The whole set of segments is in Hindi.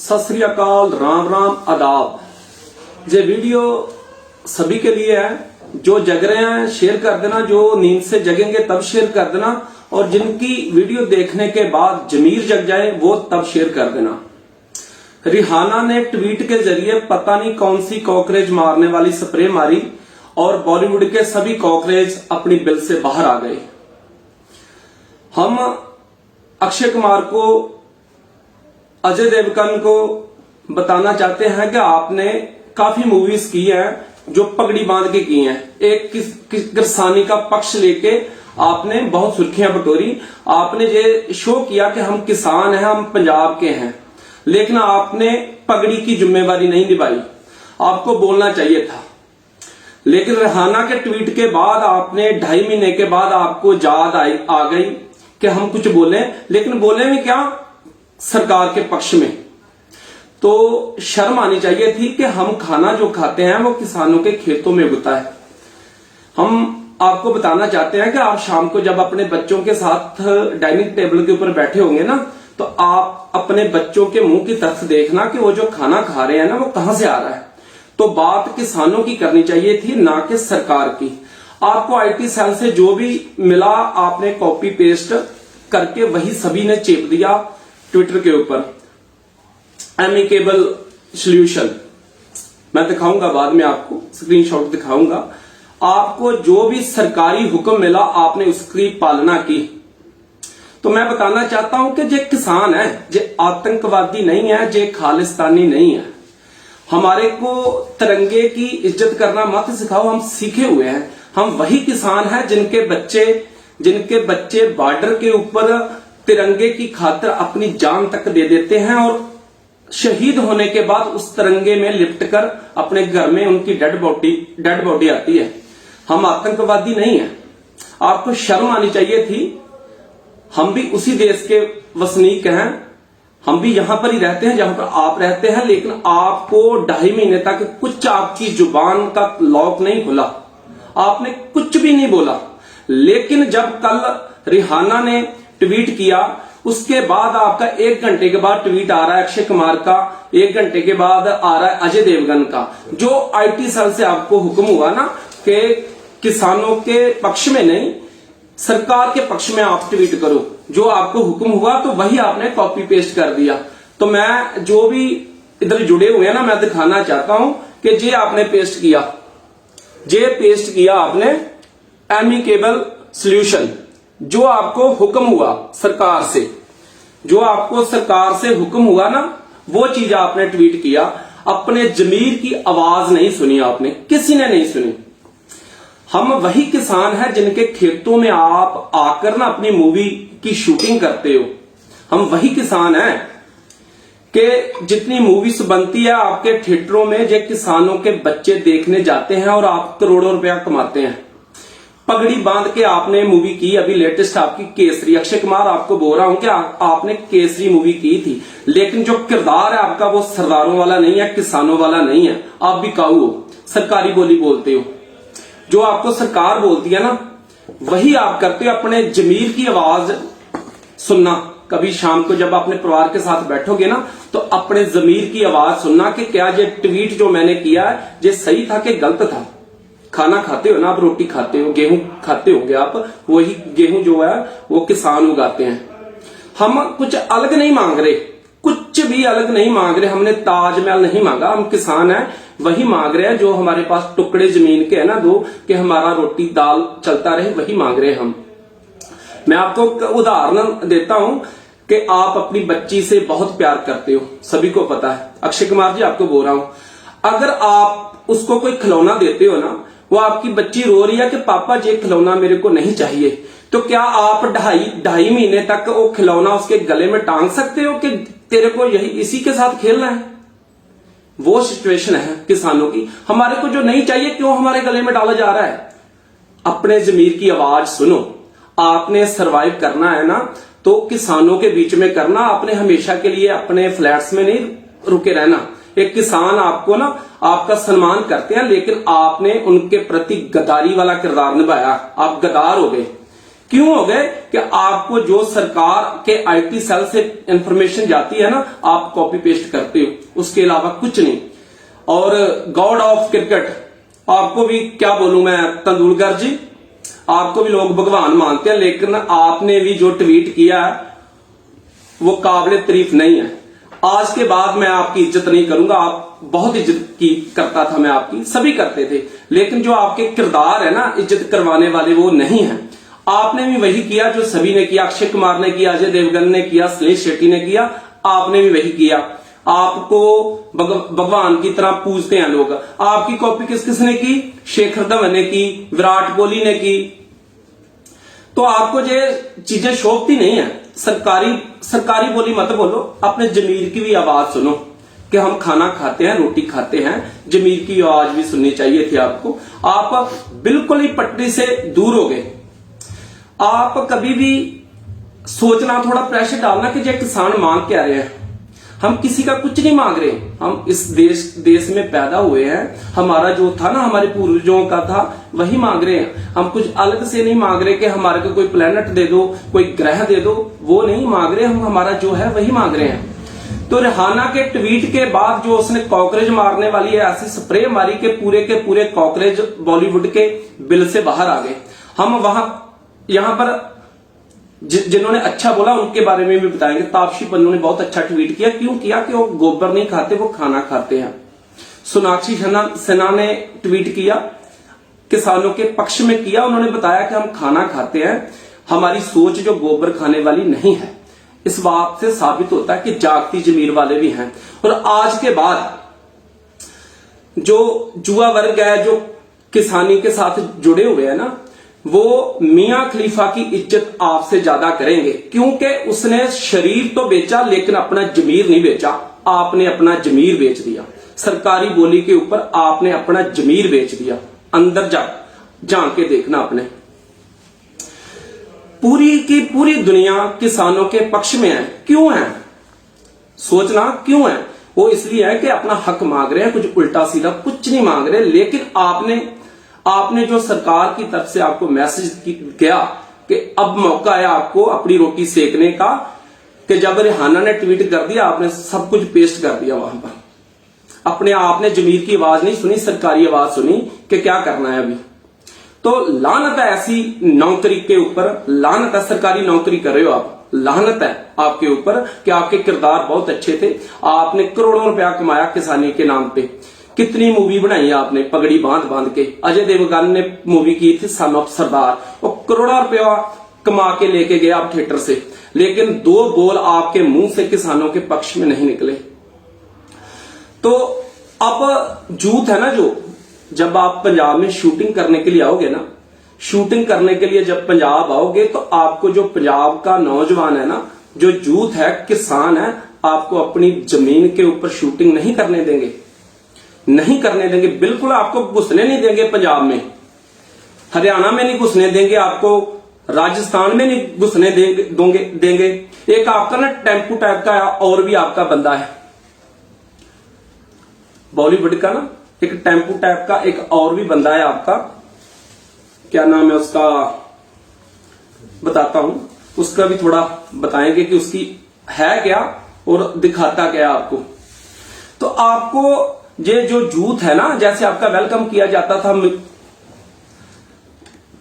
सत श्री अकाल, राम राम, आदाब। ये वीडियो सभी के लिए है। जो जग रहे हैं शेयर कर देना, जो नींद से जगेंगे तब शेयर कर देना, और जिनकी वीडियो देखने के बाद जमीर जग जाए वो तब शेयर कर देना। रिहाना ने ट्वीट के जरिए पता नहीं कौन सी कॉकरोच मारने वाली स्प्रे मारी और बॉलीवुड के सभी कॉकरोच अपनी बिल से बाहर आ गए। हम अक्षय कुमार को, अजय देवगन को बताना चाहते हैं कि आपने काफी मूवीज की हैं जो पगड़ी बांध के की हैं। एक किसानी का पक्ष लेके आपने बहुत सुर्खियां बटोरी। आपने ये शो किया कि हम किसान हैं, हम पंजाब के हैं, लेकिन आपने पगड़ी की जिम्मेवारी नहीं निभाई। आपको बोलना चाहिए था। लेकिन रिहाना के ट्वीट के बाद आपने 2.5 महीने के बाद आपको याद आ गई कि हम कुछ बोले, लेकिन बोले में क्या, सरकार के पक्ष में। तो शर्म आनी चाहिए थी कि हम खाना जो खाते हैं वो किसानों के खेतों में उगता है। हम आपको बताना चाहते हैं कि आप शाम को जब अपने बच्चों के साथ डाइनिंग टेबल के ऊपर बैठे होंगे ना, तो आप अपने बच्चों के मुंह की तरफ देखना कि वो जो खाना खा रहे हैं ना वो कहां से आ रहा है। तो बात किसानों की करनी चाहिए थी, ना कि सरकार की। आपको आईटी सेल से जो भी मिला आपने कॉपी पेस्ट करके वही सभी ने चेप दिया ट्विटर के ऊपर। एमिकेबल सॉल्यूशन मैं दिखाऊंगा, बाद में आपको स्क्रीनशॉट दिखाऊंगा। आपको जो भी सरकारी हुक्म मिला आपने उसकी पालना की। तो मैं बताना चाहता हूं कि जे किसान है, जे आतंकवादी नहीं है, जे खालिस्तानी नहीं है। हमारे को तिरंगे की इज्जत करना मत सिखाओ, हम सीखे हुए हैं। हम वही किसान हैं जिनके बच्चे बॉर्डर के ऊपर तिरंगे की खातिर अपनी जान तक दे देते हैं, और शहीद होने के बाद उस तिरंगे में लिपट कर अपने घर में उनकी डेड बॉडी आती है। हम आतंकवादी नहीं है। आपको शर्म आनी चाहिए थी। हम भी उसी देश के वसनीक हैं, हम भी यहां पर ही रहते हैं जहां पर आप रहते हैं, लेकिन आपको 2.5 महीने तक कुछ आपकी जुबान का लॉक नहीं खुला, आपने कुछ भी नहीं बोला। लेकिन जब कल रिहाना ने ट्वीट किया, उसके बाद आपका 1 घंटे के बाद ट्वीट आ रहा है अक्षय कुमार का, 1 घंटे के बाद आ रहा है अजय देवगन का। जो आईटी सेल से आपको हुक्म हुआ ना कि किसानों के पक्ष में नहीं, सरकार के पक्ष में आप ट्वीट करो, जो आपको हुक्म हुआ तो वही आपने कॉपी पेस्ट कर दिया। तो मैं जो भी इधर जुड़े हुए हैं ना, मैं दिखाना चाहता हूं कि जे आपने पेस्ट किया आपने एमिकेबल सॉल्यूशन। जो आपको हुक्म हुआ सरकार से, जो आपको सरकार से हुक्म हुआ ना, वो चीज आपने ट्वीट किया। अपने जमीर की आवाज नहीं सुनी आपने, किसी ने नहीं सुनी। हम वही किसान हैं जिनके खेतों में आप आकर ना अपनी मूवी की शूटिंग करते हो। हम वही किसान हैं कि जितनी मूवीज बनती है आपके थिएटरों में, जो किसानों के बच्चे देखने जाते हैं और आप करोड़ों रुपया कमाते हैं। पगड़ी बांध के आपने मूवी की, अभी लेटेस्ट आपकी केसरी। अक्षय कुमार आपको बोल रहा हूं कि आपने केसरी मूवी की थी, लेकिन जो किरदार है आपका वो सरदारों वाला नहीं है, किसानों वाला नहीं है। आप बिकाऊ हो, सरकारी बोली बोलते हो। जो आपको सरकार बोलती है ना वही आप करते हो। अपने जमीर की आवाज सुनना। कभी शाम को जब अपने परिवार के साथ बैठोगे ना, तो अपने जमीर की आवाज सुनना कि क्या ये ट्वीट जो मैंने किया है ये सही था कि गलत था। खाना खाते हो ना आप, रोटी खाते हो, गेहूं खाते होंगे आप, वही गेहूं जो है वो किसान उगाते हैं। हम कुछ अलग नहीं मांग रहे, कुछ भी अलग नहीं मांग रहे। हमने ताजमहल नहीं मांगा, हम किसान हैं वही मांग रहे हैं। जो हमारे पास टुकड़े जमीन के है ना दो, कि हमारा रोटी दाल चलता रहे, वही मांग रहे हैं हम। मैं आपको उदाहरण देता हूं कि आप अपनी बच्ची से बहुत प्यार करते हो, सभी को पता है। अक्षय कुमार जी आपको बोल रहा हूं, अगर आप उसको कोई खिलौना देते हो ना, वो आपकी बच्ची रो रही है कि पापा ये खिलौना मेरे को नहीं चाहिए, तो क्या आप 2.5 महीने तक वो खिलौना उसके गले में टांग सकते हो कि तेरे को यही इसी के साथ खेलना है? वो सिचुएशन है किसानों की। हमारे को जो नहीं चाहिए क्यों हमारे गले में डाला जा रहा है? अपने जमीर की आवाज सुनो। आपने सरवाइव करना है ना तो किसानों के बीच में करना। आपने हमेशा के लिए अपने फ्लैट्स में नहीं रुके रहना। एक किसान आपको ना आपका सम्मान करते हैं, लेकिन आपने उनके प्रति गद्दारी वाला किरदार निभाया, आप गद्दार हो गए। क्यों हो गए कि आपको जो सरकार के आईटी सेल से इंफॉर्मेशन जाती है ना, आप कॉपी पेस्ट करते हो, उसके अलावा कुछ नहीं। और गॉड ऑफ क्रिकेट, आपको भी क्या बोलूं मैं तेंदुलकर जी, आपको भी लोग भगवान मानते हैं, लेकिन आपने भी जो ट्वीट किया है वो काबिल तारीफ नहीं है। आज के बाद मैं आपकी इज्जत नहीं करूंगा, आप बहुत इज्जत की करता था मैं आपकी, सभी करते थे, लेकिन जो आपके किरदार है ना इज्जत करवाने वाले, वो नहीं है। आपने भी वही किया जो सभी ने किया, अक्षय कुमार ने किया, अजय देवगन ने किया, सुनील शेट्टी ने किया, आपने भी वही किया। आपको भगवान की तरह पूजते हैं लोग। आपकी कॉपी किस किसने की? शेखर धवन ने की, विराट कोहली ने की। तो आपको ये चीजें शोभती नहीं है। सरकारी बोली मत बोलो, अपने जमीर की भी आवाज सुनो कि हम खाना खाते हैं, रोटी खाते हैं, जमीर की आवाज भी सुननी चाहिए थी आपको। आप बिल्कुल ही पटरी से दूर हो गए। आप कभी भी सोचना, थोड़ा प्रेशर डालना कि ये किसान मांग क्या रहे हैं। हम किसी का कुछ नहीं मांग रहे, हम इस देश में पैदा हुए हैं, हमारा जो था ना, हमारे पूर्वजों का था, वही मांग रहे हैं। हम कुछ अलग से नहीं मांग रहे कि हमारे को कोई प्लेनेट दे दो, कोई ग्रह दे दो, वो नहीं मांग रहे हम, हमारा जो है वही मांग रहे हैं। तो रिहाना के ट्वीट के बाद जो उसने कॉकरोच मारने वाली है ऐसी स्प्रे मारी के पूरे कॉकरोच बॉलीवुड के बिल से बाहर आ गए। हम यहां पर जिन्होंने अच्छा बोला उनके बारे में भी बताएंगे। तापसी पन्नू ने बहुत अच्छा ट्वीट किया। क्यों किया? कि वो गोबर नहीं खाते, वो खाना खाते हैं। सोनाक्षी सिन्हा ने ट्वीट किया, किसानों के पक्ष में किया। उन्होंने बताया कि हम खाना खाते हैं, हमारी सोच जो गोबर खाने वाली नहीं है। इस बात से साबित होता है कि जागती जमीर वाले भी हैं। और आज के बाद जो जुआ वर्ग है, जो किसानी के साथ जुड़े हुए हैं ना, वो मियां खलीफा की इज्जत आपसे ज्यादा करेंगे, क्योंकि उसने शरीर तो बेचा लेकिन अपना जमीर नहीं बेचा। आपने अपना जमीर बेच दिया सरकारी बोली के ऊपर, आपने अपना जमीर बेच दिया। अंदर जान के देखना अपने। पूरी की पूरी दुनिया किसानों के पक्ष में है। क्यों है? सोचना क्यों है? वो इसलिए है कि अपना हक मांग रहे हैं, कुछ उल्टा सीधा कुछ नहीं मांग रहे। लेकिन आपने जो सरकार की तरफ से आपको मैसेज गया कि अब मौका है आपको अपनी रोटी सेकने का, कि जब रिहाना ने ट्वीट कर दिया, आपने सब कुछ पेस्ट कर दिया वहां पर। अपने आपने जमीर की आवाज नहीं सुनी, सरकारी आवाज सुनी कि क्या करना है अभी। तो लानत है ऐसी नौकरी के ऊपर, लानत है। सरकारी नौकरी कर रहे हो आप, लानत है आपके ऊपर कि आपके किरदार बहुत अच्छे थे। आपने करोड़ों रुपया कमाया किसानी के नाम पे। कितनी मूवी बनाई आपने पगड़ी बांध के। अजय देवगन ने मूवी की थी सन ऑफ सरदार, वो करोड़ों रुपया कमा के लेके गया आप थिएटर से, लेकिन दो बोल आपके मुंह से किसानों के पक्ष में नहीं निकले। तो अब जूथ है ना, जो जब आप पंजाब में शूटिंग करने के लिए आओगे ना, शूटिंग करने के लिए जब पंजाब आओगे, तो आपको जो पंजाब का नौजवान है ना, जो जूथ है, किसान है, आपको अपनी जमीन के ऊपर शूटिंग नहीं करने देंगे, नहीं करने देंगे। बिल्कुल आपको घुसने नहीं देंगे। पंजाब में, हरियाणा में नहीं घुसने देंगे, आपको राजस्थान में नहीं घुसने देंगे। एक आपका ना टेम्पू टाइप का और भी आपका बंदा है बॉलीवुड का ना, एक टेम्पू टाइप का एक और भी बंदा है आपका, क्या नाम है उसका, बताता हूं। उसका भी थोड़ा बताएंगे कि उसकी है क्या और दिखाता क्या आपको। तो आपको ये जो जूथ है ना, जैसे आपका वेलकम किया जाता था,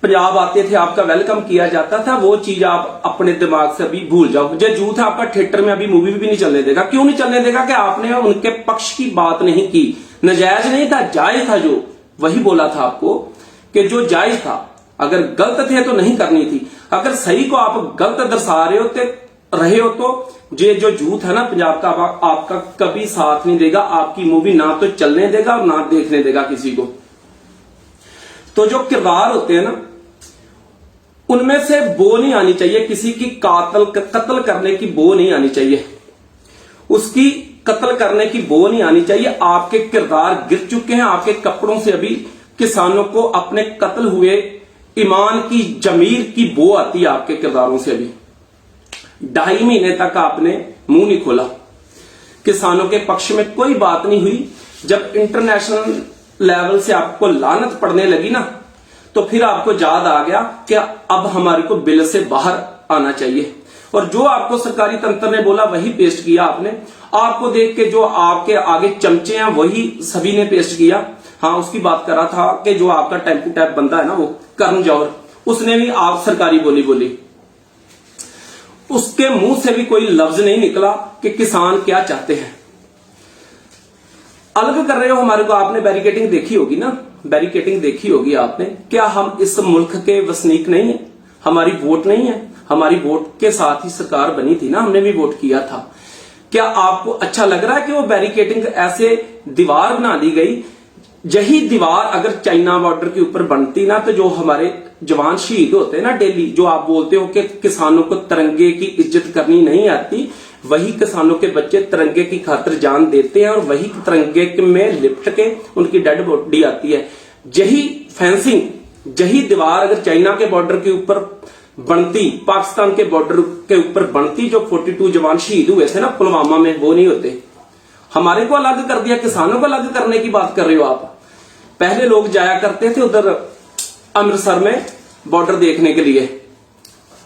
पंजाब आते थे आपका वेलकम किया जाता था, वो चीज आप अपने दिमाग से अभी भूल जाओ। जो जूथ है आपका थिएटर में अभी मूवी भी नहीं चलने देगा। क्यों नहीं चलने देगा? कि आपने उनके पक्ष की बात नहीं की। नाजायज नहीं था, जायज था। जो वही बोला था आपको कि जो जायज था, अगर गलत थे तो नहीं करनी थी। अगर सही को आप गलत दर्शा रहे हो तो ये जो जूथ है ना पंजाब का, आपका कभी साथ नहीं देगा। आपकी मूवी ना तो चलने देगा और ना देखने देगा किसी को। तो जो किरदार होते हैं ना, उनमें से बो नहीं आनी चाहिए। किसी की कत्ल करने की बो नहीं आनी चाहिए, उसकी कत्ल करने की बो नहीं आनी चाहिए। आपके किरदार गिर चुके हैं, आपके कपड़ों से अभी किसानों को अपने कत्ल हुए ईमान की, जमीर की बो आती है आपके किरदारों से। अभी 2.5 महीने तक आपने मुंह नहीं खोला, किसानों के पक्ष में कोई बात नहीं हुई। जब इंटरनेशनल लेवल से आपको लानत पड़ने लगी ना, तो फिर आपको याद आ गया कि अब हमारे को बिल से बाहर आना चाहिए, और जो आपको सरकारी तंत्र ने बोला वही पेस्ट किया आपने। आपको देख के जो आपके आगे चमचे हैं वही सभी ने पेस्ट किया। हाँ, उसकी बात कर रहा था कि जो आपका टेम्पू टैप बंदा है ना, वो करण जौहर, उसने भी आप सरकारी बोली बोली, उसके मुंह से भी कोई लफ्ज नहीं निकला कि किसान क्या चाहते हैं। अलग कर रहे हो हमारे को, आपने बैरिकेडिंग देखी होगी ना, बैरिकेडिंग देखी होगी आपने। क्या हम इस मुल्क के वसनीक नहीं है? हमारी वोट नहीं है? हमारी वोट के साथ ही सरकार बनी थी ना, हमने भी वोट किया था। क्या आपको अच्छा लग रहा है कि वो बैरिकेडिंग ऐसे दीवार बना दी गई? यही दीवार अगर चाइना बॉर्डर के ऊपर बनती ना, तो जो हमारे जवान शहीद होते हैं ना डेली, जो आप बोलते हो कि किसानों को तिरंगे की इज्जत करनी नहीं आती, वही किसानों के बच्चे तिरंगे की खातिर जान देते हैं और वही तिरंगे में लिपट के उनकी डेड बॉडी आती है। यही फेंसिंग, यही दीवार अगर चाइना के बॉर्डर के ऊपर बनती, पाकिस्तान के बॉर्डर के ऊपर बनती, जो 42 जवान शहीद हुए थे ना पुलवामा में, वो नहीं होते। हमारे को अलग कर दिया, किसानों को अलग करने की बात कर रहे हो आप। पहले लोग जाया करते थे उधर अमृतसर में बॉर्डर देखने के लिए,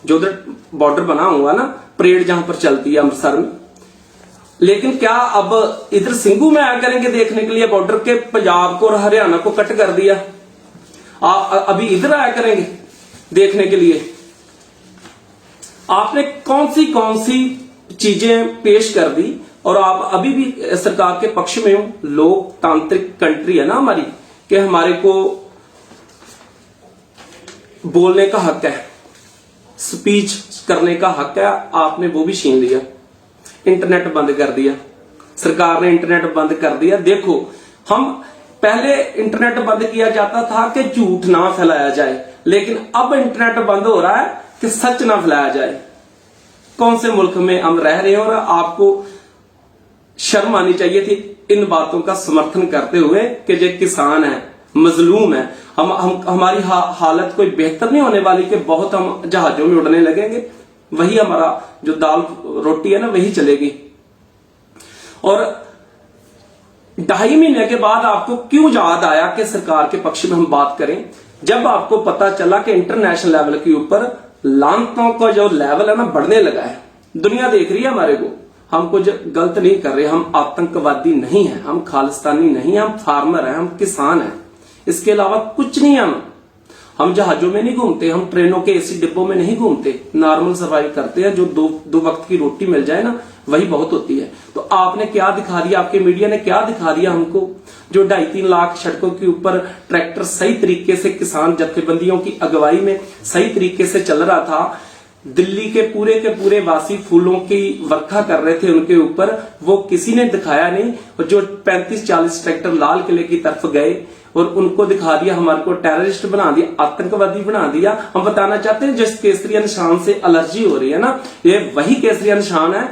जो उधर बॉर्डर बना हुआ ना, परेड जहां पर चलती है अमृतसर में। लेकिन क्या अब इधर सिंघू में आया करेंगे देखने के लिए बॉर्डर के? पंजाब को और हरियाणा को कट कर दिया, अभी इधर आया करेंगे देखने के लिए? आपने कौन सी चीजें पेश कर दी और आप अभी भी सरकार के पक्ष में हो। लोकतांत्रिक कंट्री है ना हमारी, कि हमारे को बोलने का हक है, स्पीच करने का हक है, आपने वो भी छीन लिया। इंटरनेट बंद कर दिया, सरकार ने इंटरनेट बंद कर दिया। देखो, हम पहले इंटरनेट बंद किया जाता था कि झूठ ना फैलाया जाए, लेकिन अब इंटरनेट बंद हो रहा है कि सच ना फैलाया जाए। कौन से मुल्क में हम रह रहे हैं? और आपको शर्म आनी चाहिए थी इन बातों का समर्थन करते हुए कि जो किसान है, मजलूम है, हमारी हालत कोई बेहतर नहीं होने वाली, कि बहुत हम जहाजों में उड़ने लगेंगे, वही हमारा जो दाल रोटी है ना वही चलेगी। और 2.5 महीने के बाद आपको क्यों याद आया कि सरकार के पक्ष में हम बात करें? जब आपको पता चला कि इंटरनेशनल लेवल के ऊपर लानतों का जो लेवल है ना बढ़ने लगा है, दुनिया देख रही है हमारे को। हम कुछ गलत नहीं कर रहे, हम आतंकवादी नहीं है, हम खालिस्तानी नहीं है, हम फार्मर है, हम किसान है, इसके अलावा कुछ नहीं है। हम जहाजों में नहीं घूमते, हम ट्रेनों के एसी डिब्बों में नहीं घूमते, नॉर्मल सर्वाइव करते हैं। जो दो वक्त की रोटी मिल जाए ना वही बहुत होती है। तो आपने क्या दिखा दिया, आपके मीडिया ने क्या दिखा दिया हमको? जो 2.5-3 लाख सड़कों के ऊपर ट्रैक्टर सही तरीके से किसान जत्थेबंदियों की अगुवाई में सही तरीके से चल रहा था, दिल्ली के पूरे वासी फूलों की वर्खा कर रहे थे उनके ऊपर, वो किसी ने दिखाया नहीं। और जो 35-40 ट्रैक्टर लाल किले की तरफ गए और उनको दिखा दिया, हमारे को टेररिस्ट बना दिया, आतंकवादी बना दिया। हम बताना चाहते हैं जिस केसरिया निशान से एलर्जी हो रही है ना, ये वही केसरिया निशान है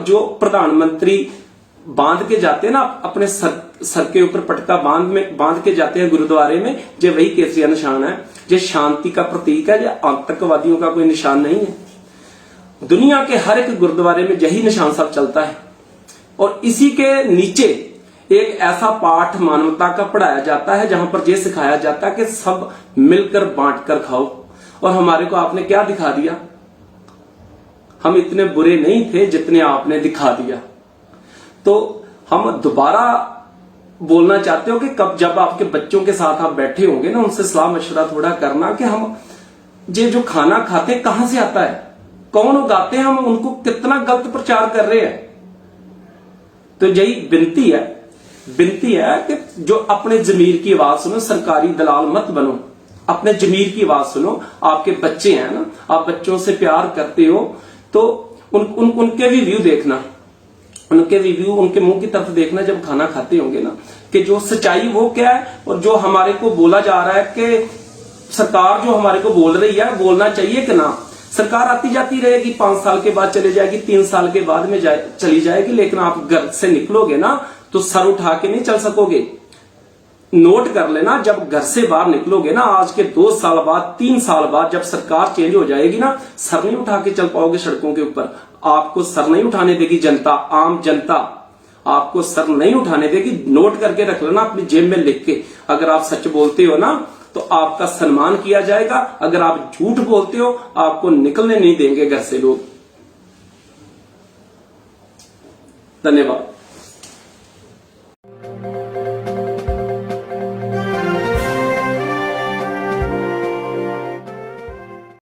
जो प्रधानमंत्री बांध के जाते हैं ना अपने सर के ऊपर, पटका बांध के जाते हैं गुरुद्वारे में, ये वही केसरिया निशान है। ये शांति का प्रतीक है, ये आतंकवादियों का कोई निशान नहीं है। दुनिया के हर एक गुरुद्वारे में यही निशान सब चलता है। और इसी के नीचे एक ऐसा पाठ मानवता का पढ़ाया जाता है जहां पर यह सिखाया जाता है कि सब मिलकर बांटकर खाओ। और हमारे को आपने क्या दिखा दिया? हम इतने बुरे नहीं थे जितने आपने दिखा दिया। तो हम दोबारा बोलना चाहते हो कि कब जब आपके बच्चों के साथ आप बैठे होंगे ना, उनसे सलाह मशवरा थोड़ा करना कि हम ये जो खाना खाते कहां से आता है, कौन उगाते हैं, हम उनको कितना गलत प्रचार कर रहे हैं। तो यही विनती है कि जो अपने जमीर की आवाज सुनो, सरकारी दलाल मत बनो, अपने जमीर की आवाज सुनो। आपके बच्चे हैं ना, आप बच्चों से प्यार करते हो तो उनके भी व्यू देखना, उनके रिव्यू, उनके मुंह की तरफ देखना जब खाना खाते होंगे ना, कि जो सच्चाई वो क्या है। और जो हमारे को बोला जा रहा है कि सरकार जो हमारे को बोल रही है, बोलना चाहिए कि ना। सरकार आती जाती रहेगी, 5 साल के बाद चले जाएगी, 3 साल के बाद में चली जाएगी, लेकिन आप घर से निकलोगे ना तो सर उठा के नहीं चल सकोगे। नोट कर लेना, जब घर से बाहर निकलोगे ना, आज के 2 साल बाद, 3 साल बाद जब सरकार चेंज हो जाएगी ना, सर नहीं उठा के चल पाओगे सड़कों के ऊपर। आपको सर नहीं उठाने देगी जनता, आम जनता आपको सर नहीं उठाने देगी। नोट करके रख लेना, अपनी जेब में लिख के। अगर आप सच बोलते हो ना तो आपका सम्मान किया जाएगा। अगर आप झूठ बोलते हो आपको निकलने नहीं देंगे घर से लोग। धन्यवाद।